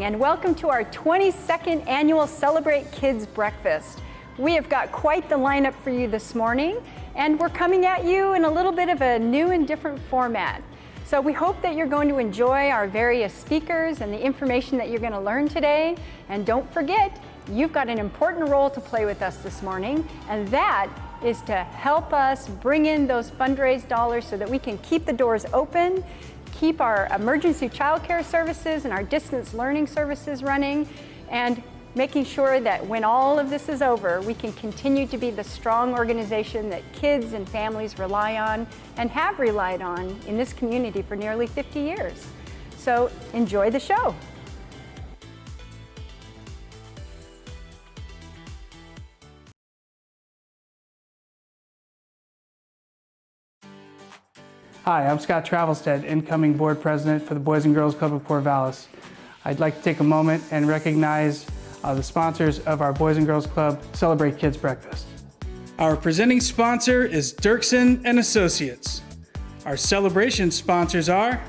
and welcome to our 22nd annual Celebrate Kids Breakfast. We have got quite the lineup for you this morning, and we're coming at you in a little bit of a new and different format. So we hope that you're going to enjoy our various speakers and the information that you're going to learn today. And don't forget, you've got an important role to play with us this morning, and that is to help us bring in those fundraised dollars so that we can keep the doors open, keep our emergency childcare services and our distance learning services running, and making sure that when all of this is over, we can continue to be the strong organization that kids and families rely on and have relied on in this community for nearly 50 years. So enjoy the show. Hi, I'm Scott Travelstead, incoming board president for the Boys and Girls Club of Corvallis. I'd like to take a moment and recognize the sponsors of our Boys and Girls Club Celebrate Kids Breakfast. Our presenting sponsor is Dirksen & Associates. Our celebration sponsors are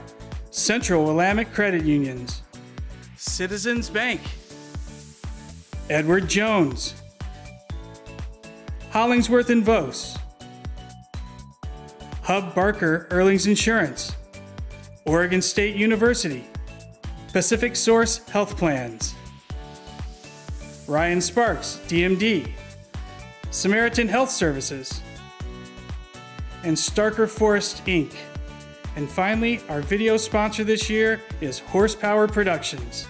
Central Willamette Credit Unions, Citizens Bank, Edward Jones, Hollingsworth & Vos, Hub Barker Earlings Insurance, Oregon State University, PacificSource Health Plans, Ryan Sparks, DMD, Samaritan Health Services, and Starker Forest, Inc. And finally, our video sponsor this year is Horsepower Productions.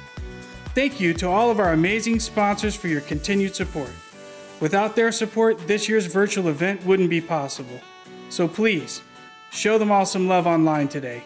Thank you to all of our amazing sponsors for your continued support. Without their support, this year's virtual event wouldn't be possible. So please, show them all some love online today.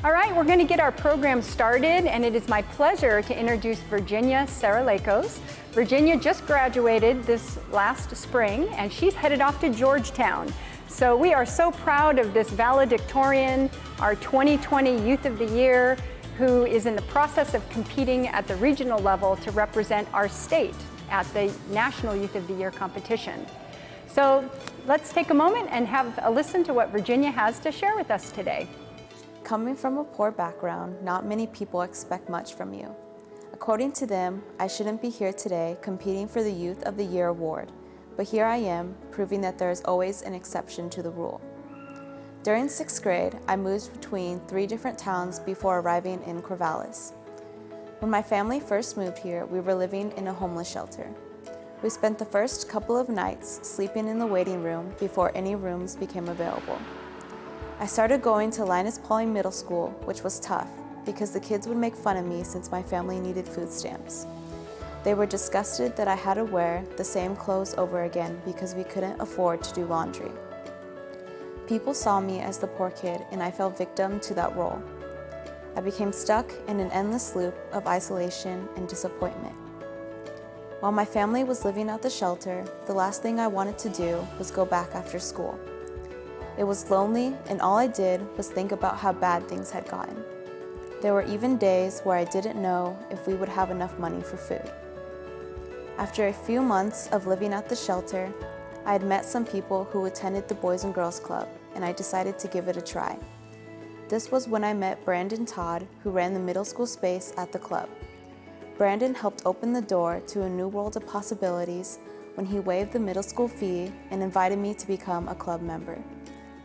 All right, we're going to get our program started, and it is my pleasure to introduce Virginia Saralakos. Virginia just graduated this last spring, and she's headed off to Georgetown. So we are so proud of this valedictorian, our 2020 Youth of the Year, who is in the process of competing at the regional level to represent our state at the National Youth of the Year competition. So let's take a moment and have a listen to what Virginia has to share with us today. Coming from a poor background, not many people expect much from you. According to them, I shouldn't be here today competing for the Youth of the Year award, but here I am, proving that there is always an exception to the rule. During 6th grade, I moved between 3 different towns before arriving in Corvallis. When my family first moved here, we were living in a homeless shelter. We spent the first couple of nights sleeping in the waiting room before any rooms became available. I started going to Linus Pauling Middle School, which was tough because the kids would make fun of me since my family needed food stamps. They were disgusted that I had to wear the same clothes over again because we couldn't afford to do laundry. People saw me as the poor kid, and I fell victim to that role. I became stuck in an endless loop of isolation and disappointment. While my family was living at the shelter, the last thing I wanted to do was go back after school. It was lonely, and all I did was think about how bad things had gotten. There were even days where I didn't know if we would have enough money for food. After a few months of living at the shelter, I had met some people who attended the Boys and Girls Club, and I decided to give it a try. This was when I met Brandon Todd, who ran the middle school space at the club. Brandon helped open the door to a new world of possibilities when he waived the middle school fee and invited me to become a club member.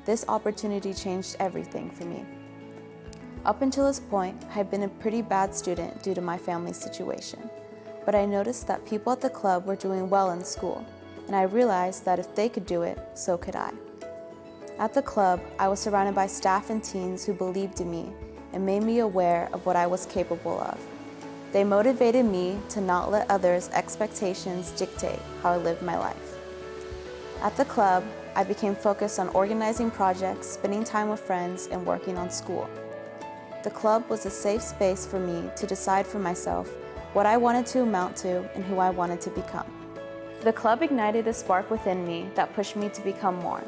This opportunity changed everything for me. Up until this point, I had been a pretty bad student due to my family's situation, but I noticed that people at the club were doing well in school, and I realized that if they could do it, so could I. At the club, I was surrounded by staff and teens who believed in me and made me aware of what I was capable of. They motivated me to not let others' expectations dictate how I lived my life. At the club, I became focused on organizing projects, spending time with friends, and working on school. The club was a safe space for me to decide for myself what I wanted to amount to and who I wanted to become. The club ignited a spark within me that pushed me to become more.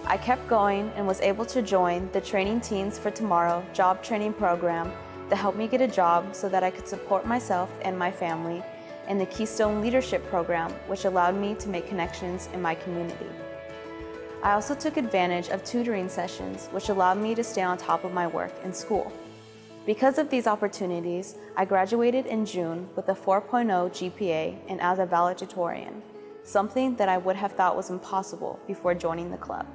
I kept going and was able to join the Training Teens for Tomorrow job training program that helped me get a job so that I could support myself and my family, and the Keystone Leadership Program, which allowed me to make connections in my community. I also took advantage of tutoring sessions, which allowed me to stay on top of my work in school. Because of these opportunities, I graduated in June with a 4.0 GPA and as a valedictorian, something that I would have thought was impossible before joining the club.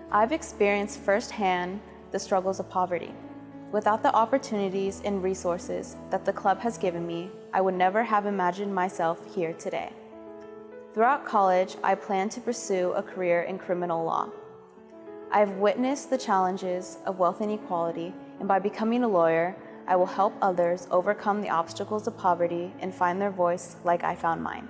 I've experienced firsthand the struggles of poverty. Without the opportunities and resources that the club has given me, I would never have imagined myself here today. Throughout college, I plan to pursue a career in criminal law. I have witnessed the challenges of wealth inequality, and by becoming a lawyer, I will help others overcome the obstacles of poverty and find their voice like I found mine.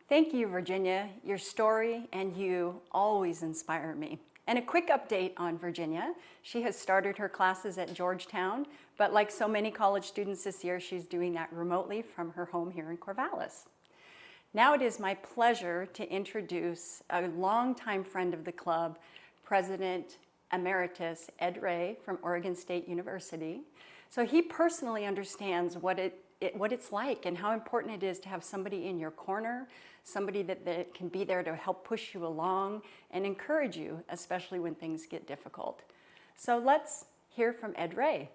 Thank you, Virginia. Your story and you always inspire me. And a quick update on Virginia. She has started her classes at Georgetown, but like so many college students this year, she's doing that remotely from her home here in Corvallis. Now it is my pleasure to introduce a longtime friend of the club, President Emeritus Ed Ray from Oregon State University. So he personally understands what it's like and how important it is to have somebody in your corner, somebody that can be there to help push you along and encourage you, especially when things get difficult. So let's hear from Ed Ray.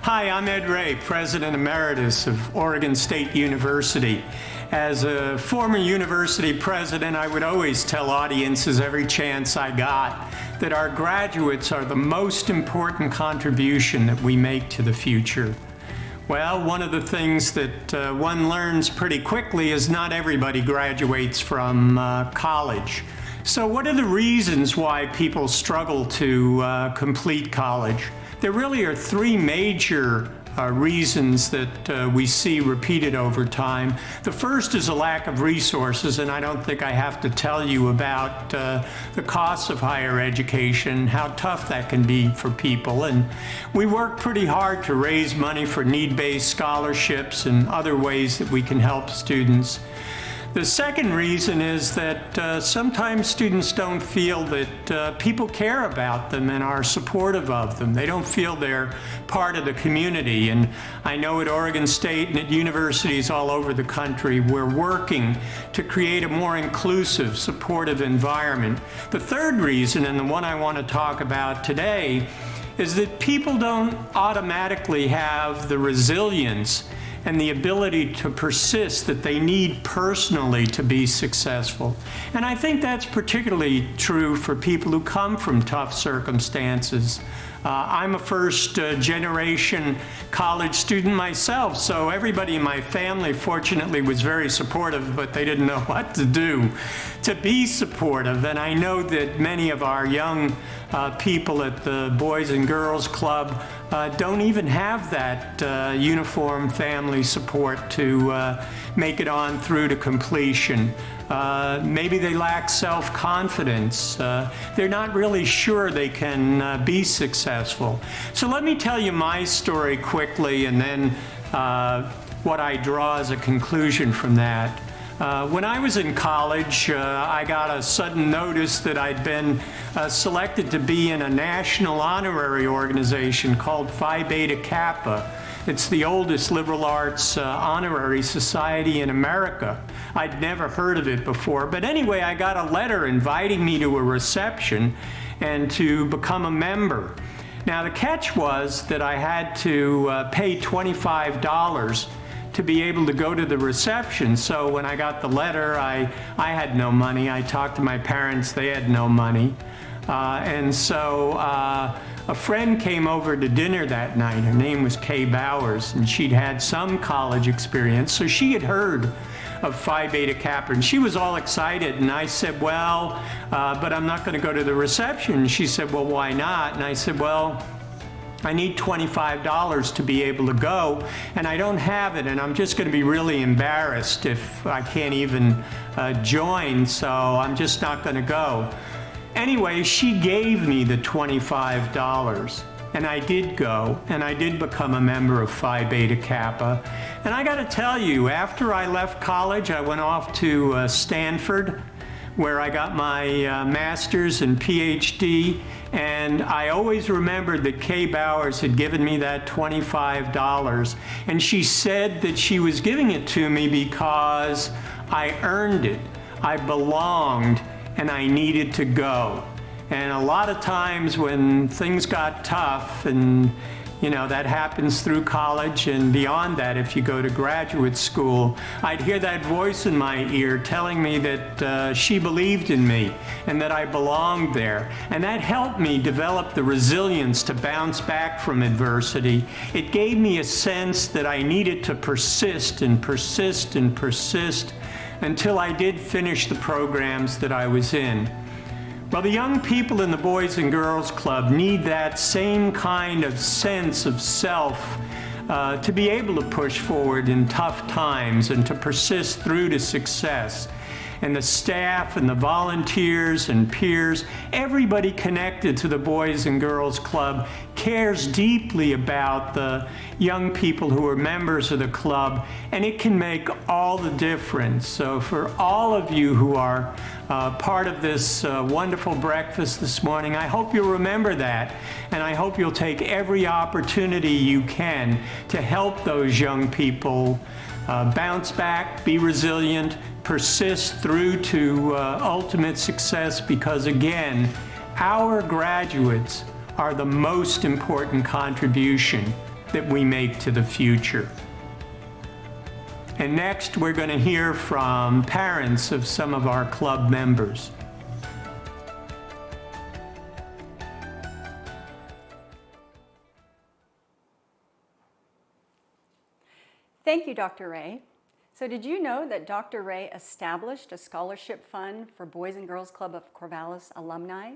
Hi, I'm Ed Ray, President Emeritus of Oregon State University. As a former university president, I would always tell audiences every chance I got that our graduates are the most important contribution that we make to the future. Well, one of the things that one learns pretty quickly is not everybody graduates from college. So what are the reasons why people struggle to complete college? There really are three major reasons that we see repeated over time. The first is a lack of resources, and I don't think I have to tell you about the costs of higher education, how tough that can be for people. And we work pretty hard to raise money for need-based scholarships and other ways that we can help students. The second reason is that sometimes students don't feel that people care about them and are supportive of them. They don't feel they're part of the community. And I know at Oregon State and at universities all over the country, we're working to create a more inclusive, supportive environment. The third reason, and the one I want to talk about today, is that people don't automatically have the resilience and the ability to persist that they need personally to be successful. And I think that's particularly true for people who come from tough circumstances. I'm a first generation college student myself, so everybody in my family fortunately was very supportive, but they didn't know what to do to be supportive. And I know that many of our young people at the Boys and Girls Club don't even have that uniform family support to make it on through to completion. Maybe they lack self-confidence. They're not really sure they can be successful. So let me tell you my story quickly, and then what I draw as a conclusion from that. When I was in college, I got a sudden notice that I'd been selected to be in a national honorary organization called Phi Beta Kappa. It's the oldest liberal arts honorary society in America. I'd never heard of it before, but anyway, I got a letter inviting me to a reception and to become a member. Now, the catch was that I had to pay $25 to be able to go to the reception. So when I got the letter, I had no money. I talked to my parents, they had no money. And so a friend came over to dinner that night. Her name was Kay Bowers, and she'd had some college experience, so she had heard of Phi Beta Kappa, and she was all excited. And I said, well, but I'm not going to go to the reception. She said, well, why not? And I said, well, I need $25 to be able to go, and I don't have it, and I'm just going to be really embarrassed if I can't even join, so I'm just not going to go. Anyway, she gave me the $25, and I did go, and I did become a member of Phi Beta Kappa. And I got to tell you, after I left college, I went off to Stanford, where I got my master's and PhD, and I always remembered that Kay Bowers had given me that $25, and she said that she was giving it to me because I earned it, I belonged, and I needed to go. And a lot of times when things got tough, and you know, that happens through college and beyond that if you go to graduate school, I'd hear that voice in my ear telling me that she believed in me and that I belonged there. And that helped me develop the resilience to bounce back from adversity. It gave me a sense that I needed to persist and persist and persist until I did finish the programs that I was in. Well, the young people in the Boys and Girls Club need that same kind of sense of self to be able to push forward in tough times and to persist through to success. And the staff and the volunteers and peers, everybody connected to the Boys and Girls Club cares deeply about the young people who are members of the club, and it can make all the difference. So for all of you who are part of this wonderful breakfast this morning, I hope you'll remember that, and I hope you'll take every opportunity you can to help those young people bounce back, be resilient, persist through to ultimate success, because again, our graduates are the most important contribution that we make to the future. And next, we're going to hear from parents of some of our club members. Thank you, Dr. Ray. So did you know that Dr. Ray established a scholarship fund for Boys and Girls Club of Corvallis alumni?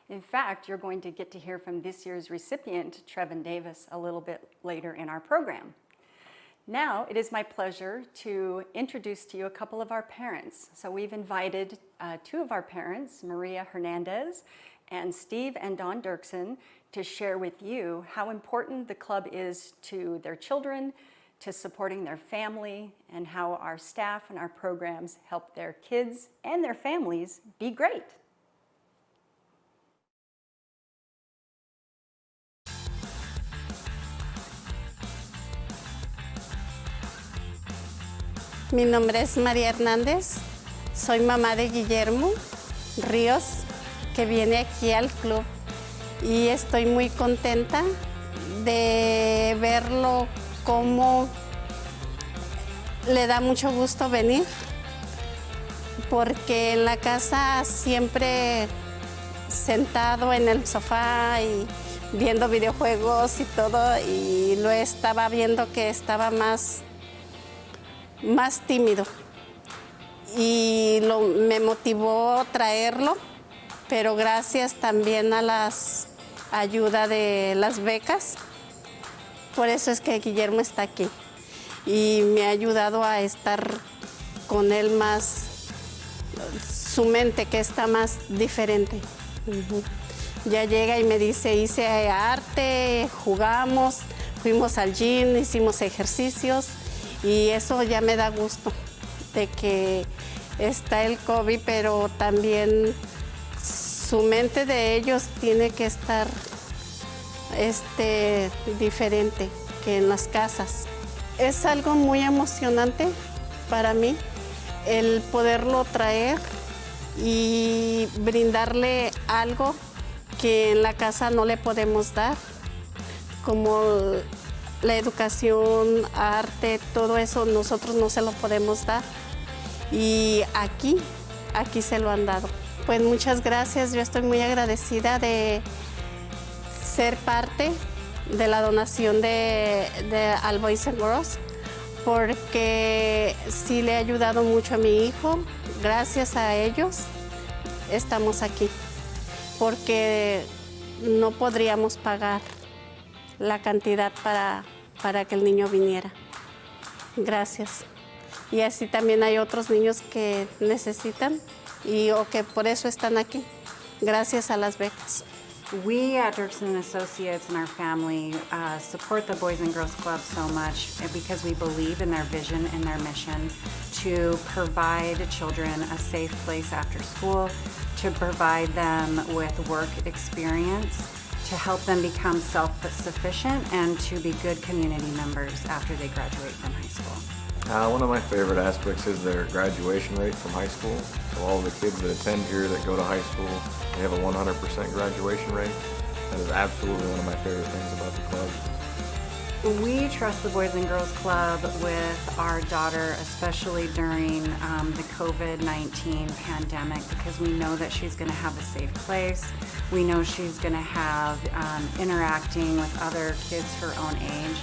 In fact, you're going to get to hear from this year's recipient, Trevin Davis, a little bit later in our program. Now, it is my pleasure to introduce to you a couple of our parents. So we've invited two of our parents, Maria Hernandez and Steve and Dawn Dirksen, to share with you how important the club is to their children, to supporting their family, and how our staff and our programs help their kids and their families be great. Mi nombre es María Hernández, soy mamá de Guillermo Ríos, que viene aquí al club, y estoy muy contenta de verlo cómo le da mucho gusto venir, porque en la casa siempre sentado en el sofá y viendo videojuegos y todo, y lo estaba viendo que estaba más tímido, y me motivó traerlo, pero gracias también a las ayuda de las becas. Por eso es que Guillermo está aquí y me ha ayudado a estar con él más, su mente que está más diferente. Ya llega y me dice, hice arte, jugamos, fuimos al gym, hicimos ejercicios, y eso ya me da gusto de que está el COVID, pero también su mente de ellos tiene que estar diferente que en las casas. Es algo muy emocionante para mí el poderlo traer y brindarle algo que en la casa no le podemos dar, como la educación, arte, todo eso nosotros no se lo podemos dar, y aquí se lo han dado. Pues muchas gracias, yo estoy muy agradecida de ser parte de la donación al Boys and Girls, porque sí le ha ayudado mucho a mi hijo. Gracias a ellos estamos aquí, porque no podríamos pagar la cantidad para que el niño viniera. Gracias. Y así también hay otros niños que necesitan o que por eso están aquí, gracias a las becas. We at Dirksen Associates and our family support the Boys and Girls Club so much because we believe in their vision and their mission to provide children a safe place after school, to provide them with work experience, to help them become self-sufficient, and to be good community members after they graduate from high school. One of my favorite aspects is their graduation rate from high school. So all the kids that attend here that go to high school, they have a 100% graduation rate. That is absolutely one of my favorite things about the club. We trust the Boys and Girls Club with our daughter, especially during the COVID-19 pandemic, because we know that she's going to have a safe place. We know she's going to have interacting with other kids her own age,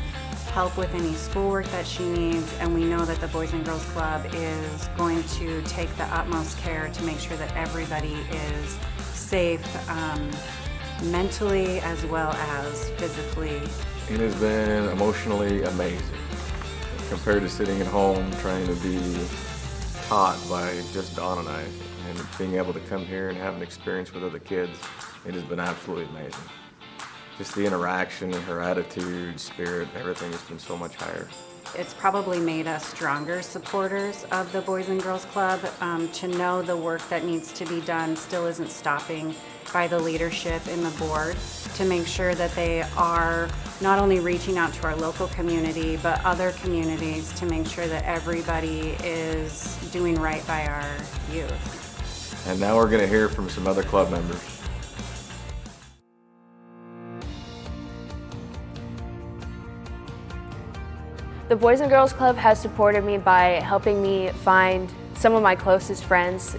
help with any schoolwork that she needs, and we know that the Boys and Girls Club is going to take the utmost care to make sure that everybody is safe mentally as well as physically. It has been emotionally amazing compared to sitting at home trying to be taught by just Dawn and I, and being able to come here and have an experience with other kids. It has been absolutely amazing. Just the interaction, her attitude, spirit, everything has been so much higher. It's probably made us stronger supporters of the Boys and Girls Club. To know the work that needs to be done still isn't stopping by the leadership in the board to make sure that they are not only reaching out to our local community, but other communities to make sure that everybody is doing right by our youth. And now we're going to hear from some other club members. The Boys and Girls Club has supported me by helping me find some of my closest friends.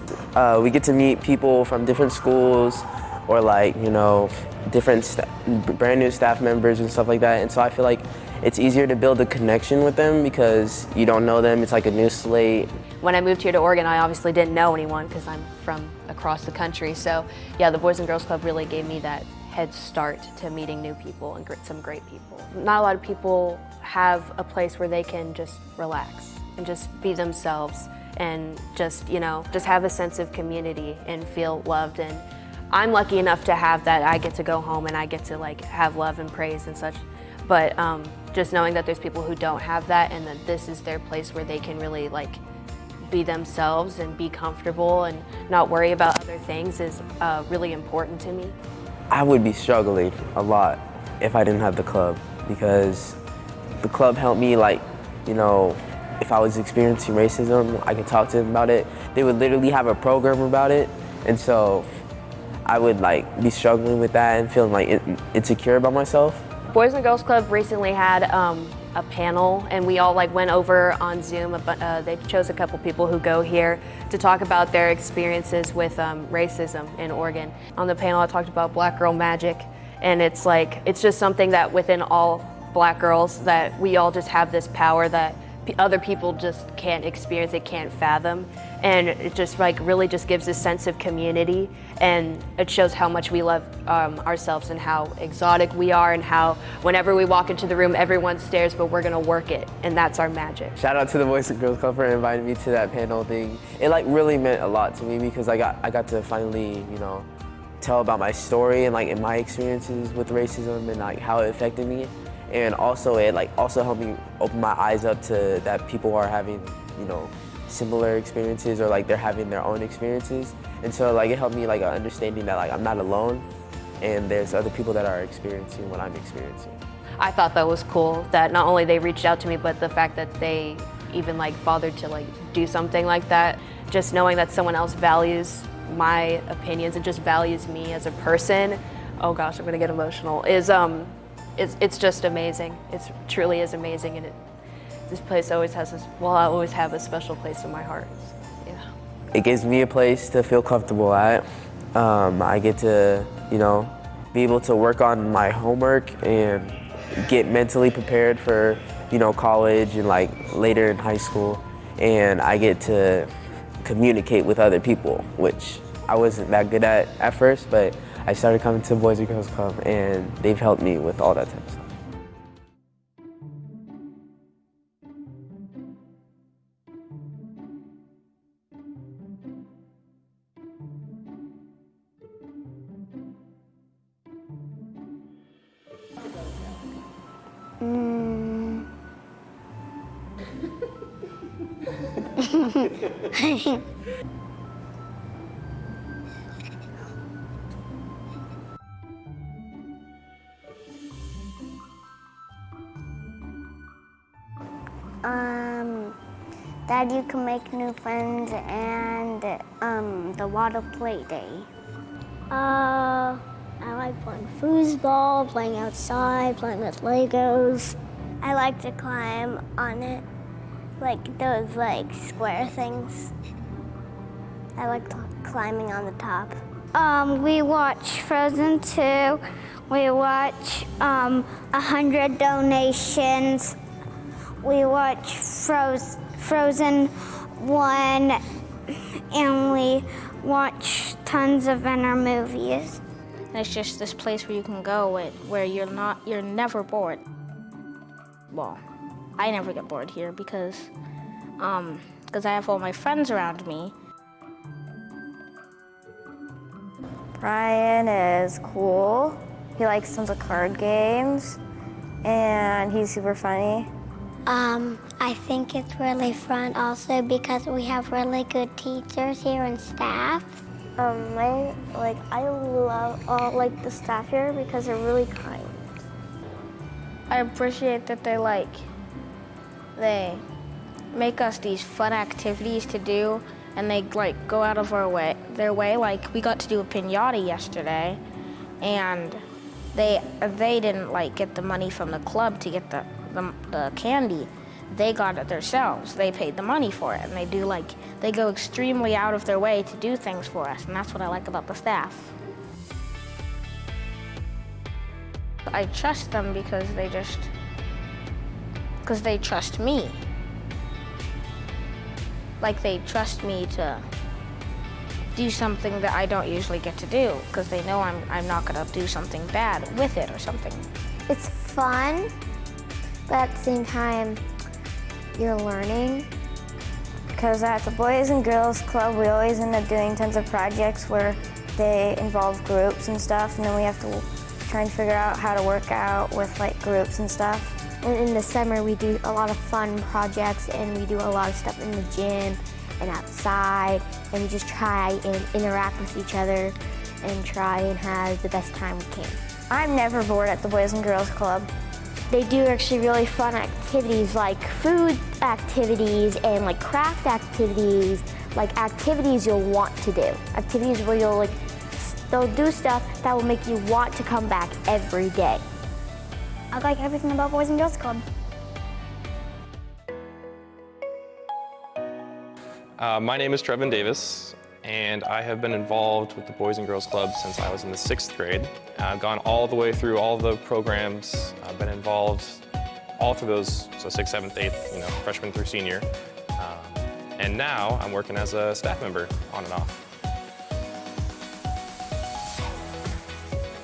We get to meet people from different schools or different brand new staff members and stuff like that. And so I feel like it's easier to build a connection with them because you don't know them. It's like a new slate. When I moved here to Oregon, I obviously didn't know anyone because I'm from across the country. So yeah, the Boys and Girls Club really gave me that head start to meeting new people and some great people. Not a lot of people have a place where they can just relax and just be themselves and just have a sense of community and feel loved. And I'm lucky enough to have that. I get to go home and I get to have love and praise and such. But just knowing that there's people who don't have that and that this is their place where they can really be themselves and be comfortable and not worry about other things is really important to me. I would be struggling a lot if I didn't have the club because the club helped me if I was experiencing racism, I could talk to them about it. They would literally have a program about it, and so I would be struggling with that and feeling insecure about myself. Boys and Girls Club recently had a panel, and we all went over on Zoom. They chose a couple people who go here to talk about their experiences with racism in Oregon. On the panel, I talked about Black Girl Magic, and it's just something that within all Black girls that we all just have this power that other people just can't experience, they can't fathom. And it just really just gives a sense of community, and it shows how much we love ourselves and how exotic we are, and how whenever we walk into the room, everyone stares, but we're gonna work it, and that's our magic. Shout out to the Boys and Girls Club for inviting me to that panel thing. It really meant a lot to me because I got to finally, tell about my story and and my experiences with racism and how it affected me. And also it also helped me open my eyes up to that people are having, similar experiences or they're having their own experiences. And so it helped me understanding that I'm not alone and there's other people that are experiencing what I'm experiencing. I thought that was cool that not only they reached out to me, but the fact that they even bothered to do something like that. Just knowing that someone else values my opinions and just values me as a person. Oh gosh, I'm gonna get emotional. It's just amazing. It truly is amazing, and this place always has I always have a special place in my heart. Yeah. It gives me a place to feel comfortable at. I get to, be able to work on my homework and get mentally prepared for, college and like later in high school. And I get to communicate with other people, which I wasn't that good at first, but I started coming to Boys and Girls Club and they've helped me with all that type of stuff. That you can make new friends and the water play day. I like playing foosball, playing outside, playing with Legos. I like to climb on it, like those square things. I like climbing on the top. We watch Frozen 2. We watch 100 Donations. We watch Frozen 1, and we watch tons of inner movies. And it's just this place where you can go where you're never bored. Well, I never get bored here because I have all my friends around me. Brian is cool. He likes tons of card games, and he's super funny. I think it's really fun also because we have really good teachers here and staff. I love the staff here because they're really kind. I appreciate that they make us these fun activities to do, and they go out of their way. Like we got to do a piñata yesterday, and they didn't get the money from the club to get the candy. They got it themselves. They paid the money for it, and they go extremely out of their way to do things for us, and that's what I like about the staff. I trust them because they trust me. They trust me to do something that I don't usually get to do because they know I'm not gonna do something bad with it or something. It's fun, but at the same time, you're learning. Because at the Boys and Girls Club, we always end up doing tons of projects where they involve groups and stuff, and then we have to try and figure out how to work out with groups and stuff. And in the summer, we do a lot of fun projects, and we do a lot of stuff in the gym and outside, and we just try and interact with each other and try and have the best time we can. I'm never bored at the Boys and Girls Club. They do actually really fun activities like food activities and craft activities, activities you'll want to do. Activities where they'll do stuff that will make you want to come back every day. I like everything about Boys and Girls Club. My name is Trevin Davis, and I have been involved with the Boys and Girls Club since I was in the 6th grade. I've gone all the way through all the programs. I've been involved all through those, so 6th, 7th, 8th, freshman through senior. And now I'm working as a staff member on and off.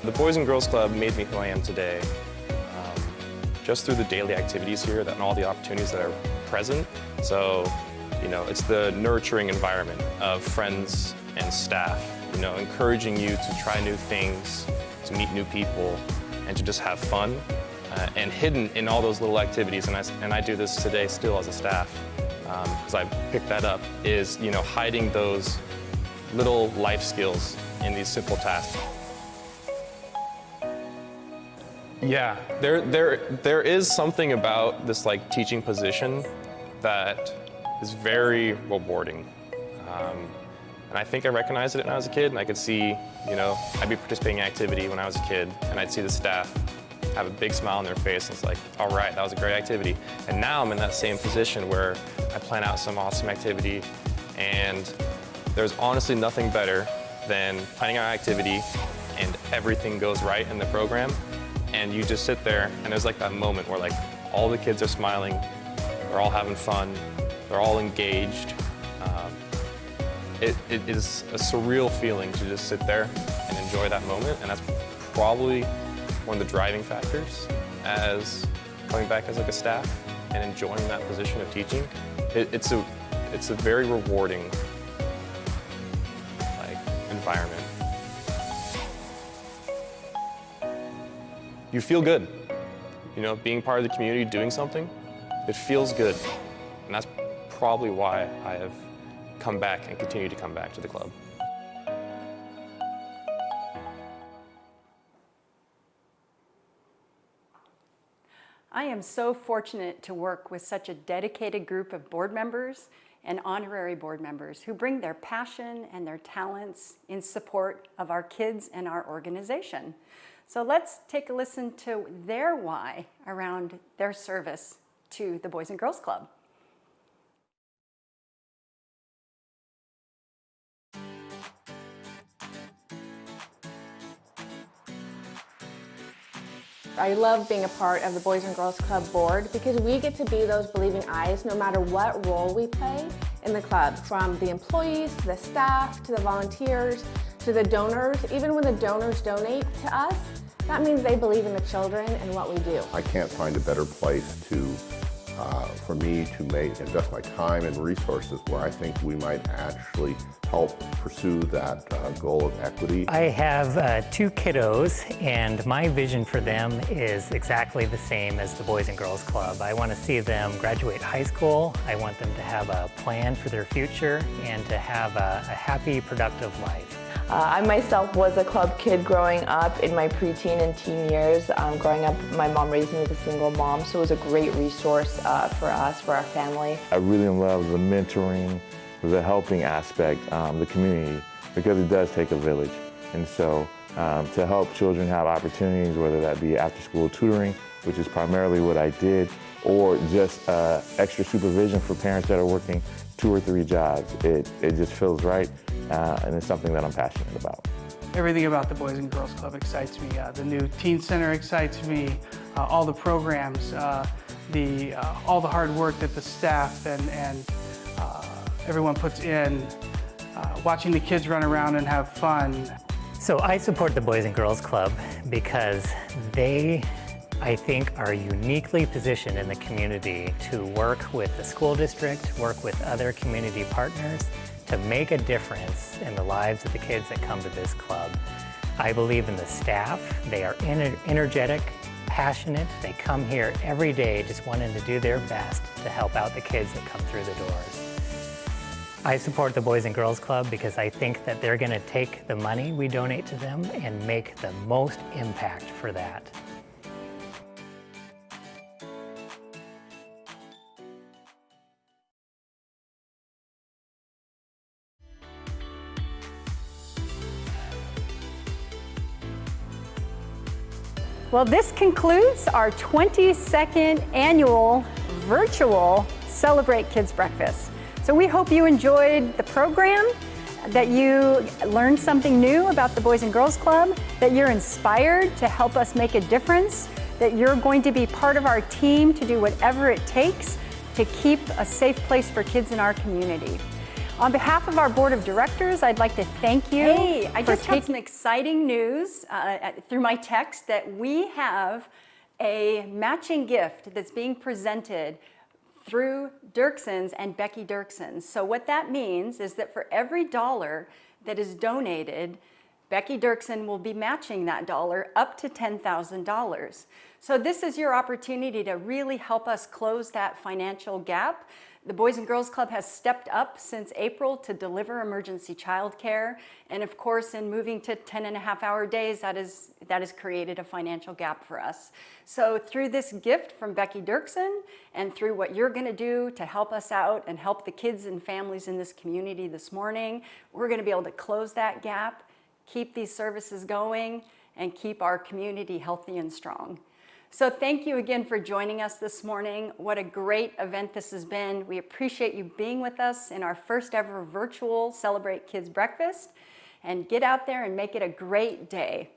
The Boys and Girls Club made me who I am today just through the daily activities here and all the opportunities that are present. So, it's the nurturing environment of friends and staff, encouraging you to try new things, to meet new people, and to just have fun. And hidden in all those little activities, and I do this today still as a staff, because I picked that up, is hiding those little life skills in these simple tasks. Yeah, there is something about this teaching position that is very rewarding. And I think I recognized it when I was a kid, and I could see, I'd be participating in activity when I was a kid, and I'd see the staff have a big smile on their face, and it's like, all right, that was a great activity. And now I'm in that same position where I plan out some awesome activity, and there's honestly nothing better than planning out activity and everything goes right in the program, and you just sit there and there's like that moment where like all the kids are smiling, they're all having fun, they're all engaged. It is a surreal feeling to just sit there and enjoy that moment, and that's probably one of the driving factors as coming back as like a staff and enjoying that position of teaching. It's a very rewarding like environment. You feel good, you know, being part of the community, doing something, it feels good, and that's probably why I have come back and continue to come back to the club. I am so fortunate to work with such a dedicated group of board members and honorary board members who bring their passion and their talents in support of our kids and our organization. So let's take a listen to their why around their service to the Boys and Girls Club. I love being a part of the Boys and Girls Club board because we get to be those believing eyes no matter what role we play in the club, from the employees to the staff to the volunteers to the donors. Even when the donors donate to us, that means they believe in the children and what we do. I can't find a better place for me to invest my time and resources where I think we might actually help pursue that goal of equity. I have 2 kiddos, and my vision for them is exactly the same as the Boys and Girls Club. I want to see them graduate high school. I want them to have a plan for their future and to have a happy, productive life. I myself was a club kid growing up in my preteen and teen years. Growing up, my mom raised me as a single mom, so it was a great resource for us, for our family. I really love the mentoring, the helping aspect, the community, because it does take a village. And so to help children have opportunities, whether that be after school tutoring, which is primarily what I did, or just extra supervision for parents that are working 2 or 3 jobs. It just feels right, and it's something that I'm passionate about. Everything about the Boys and Girls Club excites me. The new Teen Center excites me. All the programs, all the hard work that the staff and everyone puts in, watching the kids run around and have fun. So I support the Boys and Girls Club because they, I think, are uniquely positioned in the community to work with the school district, work with other community partners to make a difference in the lives of the kids that come to this club. I believe in the staff. They are energetic, passionate. They come here every day just wanting to do their best to help out the kids that come through the doors. I support the Boys and Girls Club because I think that they're going to take the money we donate to them and make the most impact for that. Well, this concludes our 22nd annual virtual Celebrate Kids Breakfast. So we hope you enjoyed the program, that you learned something new about the Boys and Girls Club, that you're inspired to help us make a difference, that you're going to be part of our team to do whatever it takes to keep a safe place for kids in our community. On behalf of our board of directors, I'd like to thank you. Hey, I just had some exciting news through my text that we have a matching gift that's being presented through Dirkson's and Becky Dirkson's. So what that means is that for every $1 that is donated, Becky Dirkson will be matching that $1 up to $10,000. So this is your opportunity to really help us close that financial gap. The Boys and Girls Club has stepped up since April to deliver emergency childcare. And of course, in moving to 10.5-hour days, that has created a financial gap for us. So through this gift from Becky Dirkson and through what you're gonna do to help us out and help the kids and families in this community this morning, we're gonna be able to close that gap, keep these services going, and keep our community healthy and strong. So thank you again for joining us this morning. What a great event this has been. We appreciate you being with us in our first ever virtual Celebrate Kids Breakfast. and get out there and make it a great day.